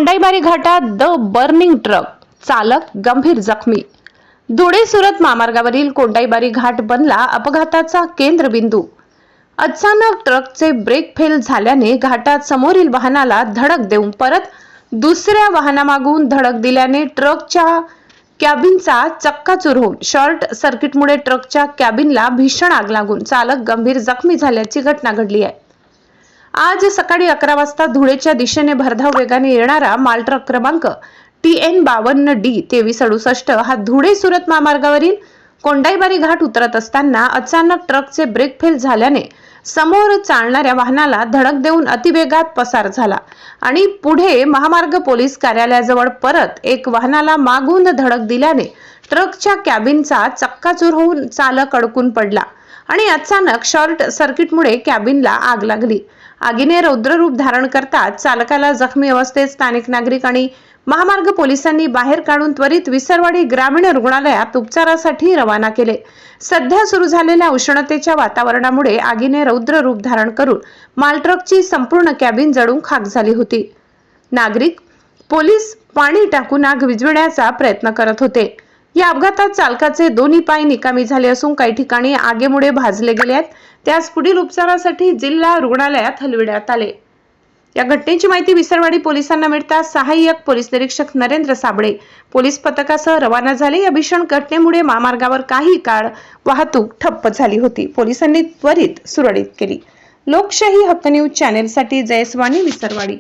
कोंडाईबारी घाटात the burning truck, चालक गंभीर जखमी। धुळे सुरत महामार्गावरील कोंडाईबारी घाट बनला अपघाताचा केंद्रबिंदू। अचानक ट्रकचे ब्रेक फेल झाल्याने घाटात समोरील वाहनाला धडक देऊन परत दुसऱ्या वाहनामागून धडक दिल्याने ट्रकच्या कॅबिनचा चक्काचूर होऊन शॉर्ट सर्किटमुळे ट्रकच्या कॅबिनला भीषण आग लागून चालक गंभीर जखमी झाल्याची घटना घडली आहे। आज सकाळी 11 वाजता धुळेच्या दिशेने भरधाव वेगाने येणारा माल ट्रक क्रमांक TN 52D 2368 हा धुळे सुरत महामार्गावरील कोंडाईबारी घाट उतरत असताना अचानक ट्रकचे ब्रेक फेल झाल्याने समोर चालणाऱ्या वाहनाला धडक देऊन अतिवेगात पसार झाला आणि पुढे महामार्ग पोलीस कार्यालयाजवळ परत एक वाहनाला मागून धडक दिल्याने ट्रकच्या कॅबिनचा चक्काचूर होऊन चालक अडकून पडला आणि अचानक शॉर्ट सर्किटमुळे कॅबिनला आग लागली। आगीने रौद्र रूप धारण करताच चालकाला जखमी अवस्थेत स्थानिक नागरिक आणि महामार्ग पोलिसांनी बाहेर काढून त्वरित विसरवाडी ग्रामीण रुग्णालयात उपचारासाठी रवाना केले। सध्या सुरू झालेल्या उष्णतेच्या वातावरणामुळे आगीने रौद्र रूप धारण करून मालट्रकची संपूर्ण कॅबिन जळून खाक झाली होती। नागरिक, पोलीस पाणी टाकून आग विझवण्याचा प्रयत्न करत होते। या अपघातात चालकाचे दोन्ही पाय निकामी झाले असून काही ठिकाणी आगीमुळे भाजले गेले आहेत। त्यास पुढील उपचारासाठी जिल्हा रुग्णालयात हलविण्यात आले। या घटनेची माहिती विसरवाडी पोलिसांना मिळताच सहाय्यक पोलीस निरीक्षक नरेंद्र साबळे पोलीस पथकासह रवाना झाले। या भीषण घटनेमुळे महामार्गावर काही काळ वाहतूक ठप्प झाली होती। पोलिसांनी त्वरित सुरळीत केली। लोकशाही हक्क न्यूज चॅनेलसाठी जयस्वानी, विसरवाडी।